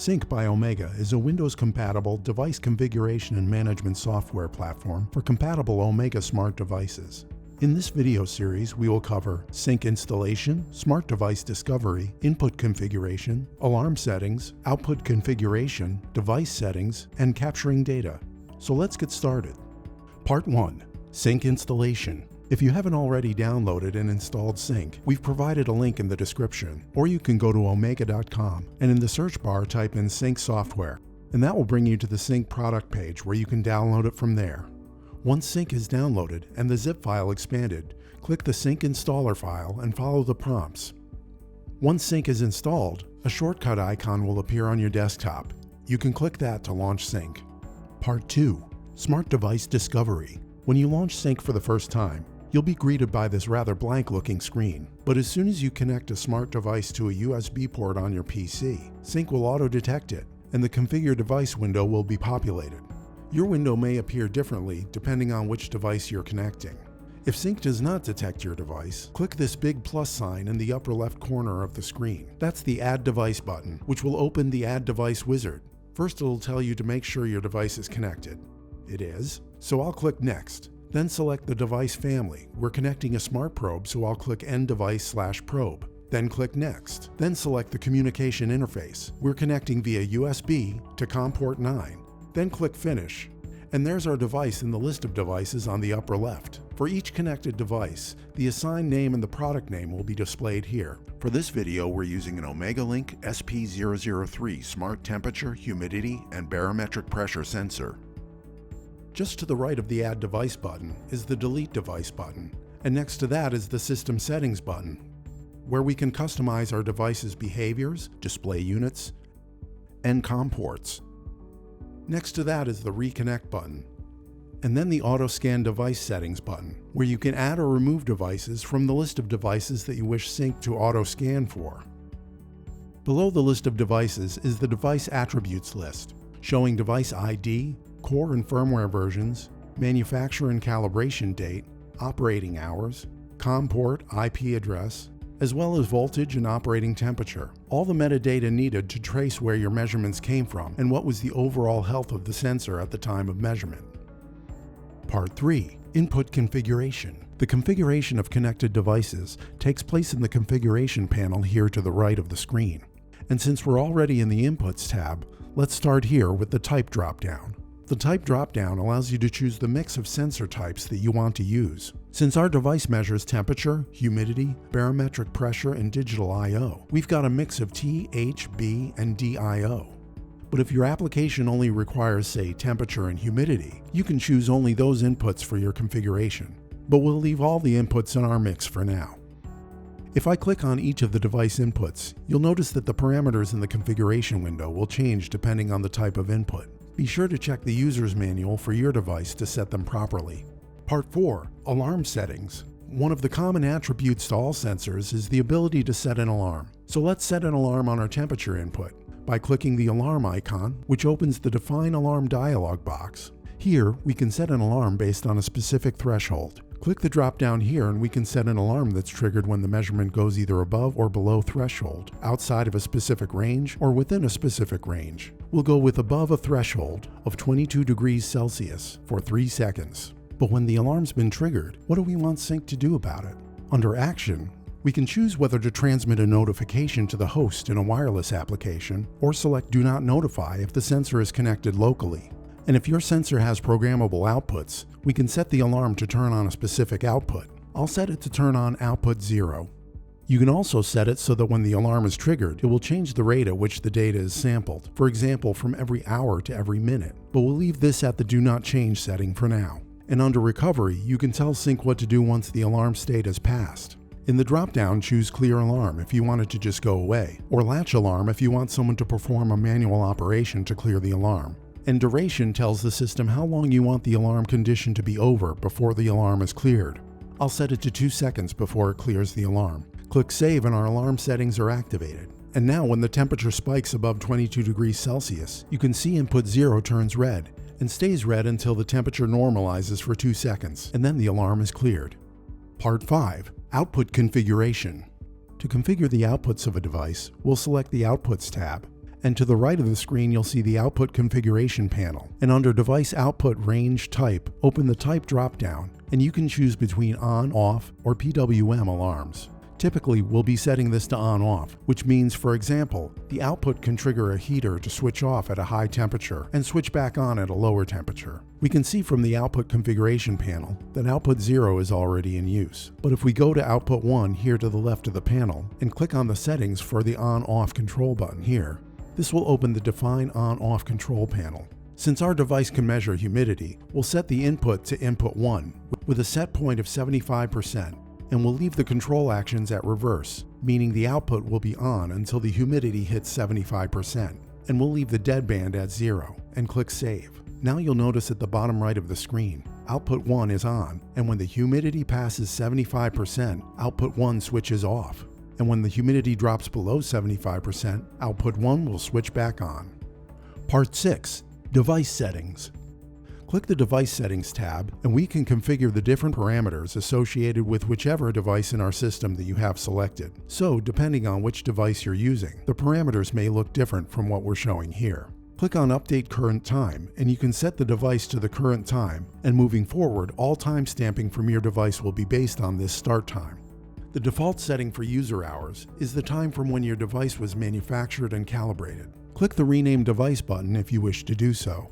Sync by Omega is a Windows-compatible device configuration and management software platform for compatible Omega smart devices. In this video series, we will cover Sync installation, smart device discovery, input configuration, alarm settings, output configuration, device settings, and capturing data. So let's get started. Part 1. Sync installation. If you haven't already downloaded and installed Sync, we've provided a link in the description, or you can go to omega.com and in the search bar type in Sync software, and that will bring you to the Sync product page where you can download it from there. Once Sync is downloaded and the zip file expanded, click the Sync installer file and follow the prompts. Once Sync is installed, a shortcut icon will appear on your desktop. You can click that to launch Sync. Part 2. Smart device discovery. When you launch Sync for the first time, you'll be greeted by this rather blank-looking screen. But as soon as you connect a smart device to a USB port on your PC, Sync will auto-detect it, and the Configure Device window will be populated. Your window may appear differently depending on which device you're connecting. If Sync does not detect your device, click this big plus sign in the upper left corner of the screen. That's the Add Device button, which will open the Add Device wizard. First, it'll tell you to make sure your device is connected. It is, so I'll click Next. Then select the device family. We're connecting a smart probe, so I'll click End Device/probe. Then click Next. Then select the communication interface. We're connecting via USB to COM port 9. Then click Finish. And there's our device in the list of devices on the upper left. For each connected device, the assigned name and the product name will be displayed here. For this video, we're using an OmegaLink SP003 Smart Temperature, Humidity, and Barometric Pressure Sensor. Just to the right of the Add Device button is the Delete Device button, and next to that is the System Settings button, where we can customize our device's behaviors, display units, and COM ports. Next to that is the Reconnect button, and then the Auto Scan Device Settings button, where you can add or remove devices from the list of devices that you wish Sync to auto-scan for. Below the list of devices is the Device Attributes list, showing device ID, core and firmware versions, manufacturer and calibration date, operating hours, COM port IP address, as well as voltage and operating temperature. All the metadata needed to trace where your measurements came from and what was the overall health of the sensor at the time of measurement. Part 3. Input configuration. The configuration of connected devices takes place in the configuration panel here to the right of the screen. And since we're already in the Inputs tab, let's start here with the Type dropdown. The Type dropdown allows you to choose the mix of sensor types that you want to use. Since our device measures temperature, humidity, barometric pressure, and digital I/O, we've got a mix of T, H, B, and DIO. But if your application only requires, say, temperature and humidity, you can choose only those inputs for your configuration. But we'll leave all the inputs in our mix for now. If I click on each of the device inputs, you'll notice that the parameters in the configuration window will change depending on the type of input. Be sure to check the user's manual for your device to set them properly. Part 4. Alarm settings. One of the common attributes to all sensors is the ability to set an alarm. So let's set an alarm on our temperature input by clicking the alarm icon, which opens the Define Alarm dialog box. Here, we can set an alarm based on a specific threshold. Click the drop-down here and we can set an alarm that's triggered when the measurement goes either above or below threshold, outside of a specific range or within a specific range. We'll go with above a threshold of 22 degrees Celsius for 3 seconds. But when the alarm's been triggered, what do we want Sync to do about it? Under Action, we can choose whether to transmit a notification to the host in a wireless application or select Do Not Notify if the sensor is connected locally. And if your sensor has programmable outputs, we can set the alarm to turn on a specific output. I'll set it to turn on output 0. You can also set it so that when the alarm is triggered, it will change the rate at which the data is sampled, for example from every hour to every minute. But we'll leave this at the Do Not Change setting for now. And under Recovery, you can tell Sync what to do once the alarm state has passed. In the drop-down, choose Clear Alarm if you want it to just go away, or Latch Alarm if you want someone to perform a manual operation to clear the alarm. And Duration tells the system how long you want the alarm condition to be over before the alarm is cleared. I'll set it to 2 seconds before it clears the alarm. Click Save and our alarm settings are activated. And now when the temperature spikes above 22 degrees Celsius, you can see input 0 turns red and stays red until the temperature normalizes for 2 seconds, and then the alarm is cleared. Part 5. Output configuration. To configure the outputs of a device, we'll select the Outputs tab And to the right of the screen, you'll see the output configuration panel. And under device output range type, open the type dropdown, and you can choose between on, off, or PWM alarms. Typically, we'll be setting this to on-off, which means, for example, the output can trigger a heater to switch off at a high temperature and switch back on at a lower temperature. We can see from the output configuration panel that output 0 is already in use. But if we go to output 1 here to the left of the panel and click on the settings for the on-off control button here, this will open the Define On-Off control panel. Since our device can measure humidity, we'll set the input to input 1 with a set point of 75%. And we'll leave the control actions at reverse, meaning the output will be on until the humidity hits 75%, and we'll leave the deadband at 0, and click Save. Now you'll notice at the bottom right of the screen, output 1 is on, and when the humidity passes 75%, output 1 switches off. And when the humidity drops below 75%, output 1 will switch back on. Part 6. Device Settings. Click the Device Settings tab, and we can configure the different parameters associated with whichever device in our system that you have selected. So, depending on which device you're using, the parameters may look different from what we're showing here. Click on Update Current Time, and you can set the device to the current time, and moving forward, all time stamping from your device will be based on this start time. The default setting for user hours is the time from when your device was manufactured and calibrated. Click the Rename Device button if you wish to do so.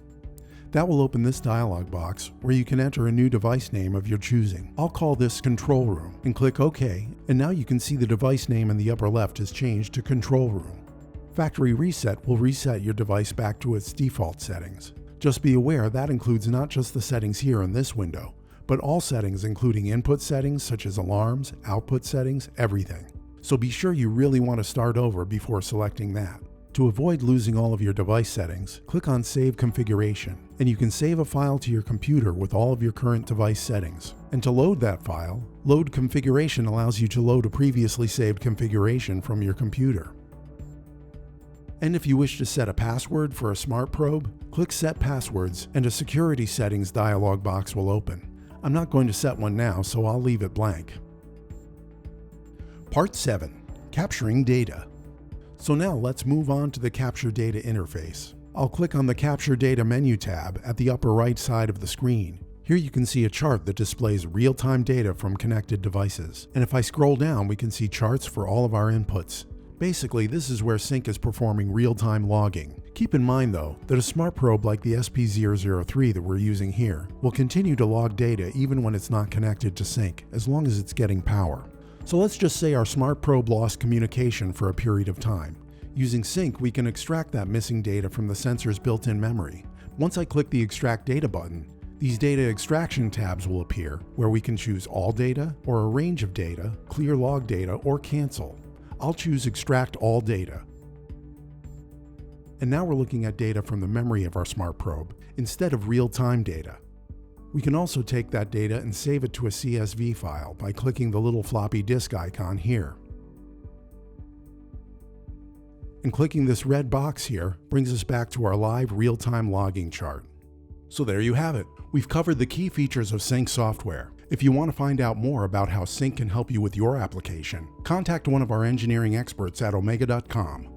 That will open this dialog box where you can enter a new device name of your choosing. I'll call this Control Room and click OK, and now you can see the device name in the upper left has changed to Control Room. Factory Reset will reset your device back to its default settings. Just be aware that includes not just the settings here in this window, but all settings including input settings such as alarms, output settings, everything. So be sure you really want to start over before selecting that. To avoid losing all of your device settings, click on Save Configuration, and you can save a file to your computer with all of your current device settings. And to load that file, Load Configuration allows you to load a previously saved configuration from your computer. And if you wish to set a password for a smart probe, click Set Passwords, and a Security Settings dialog box will open. I'm not going to set one now, so I'll leave it blank. Part 7. Capturing Data. So now let's move on to the Capture Data interface. I'll click on the Capture Data menu tab at the upper right side of the screen. Here you can see a chart that displays real-time data from connected devices. And if I scroll down, we can see charts for all of our inputs. Basically, this is where Sync is performing real-time logging. Keep in mind though, that a smart probe like the SP003 that we're using here will continue to log data even when it's not connected to Sync, as long as it's getting power. So let's just say our smart probe lost communication for a period of time. Using Sync, we can extract that missing data from the sensor's built-in memory. Once I click the Extract Data button, these data extraction tabs will appear, where we can choose All Data, or a range of data, Clear Log Data, or Cancel. I'll choose Extract All Data. And now we're looking at data from the memory of our smart probe, instead of real-time data. We can also take that data and save it to a CSV file by clicking the little floppy disk icon here. And clicking this red box here brings us back to our live real-time logging chart. So there you have it. We've covered the key features of Sync software. If you want to find out more about how Sync can help you with your application, contact one of our engineering experts at omega.com.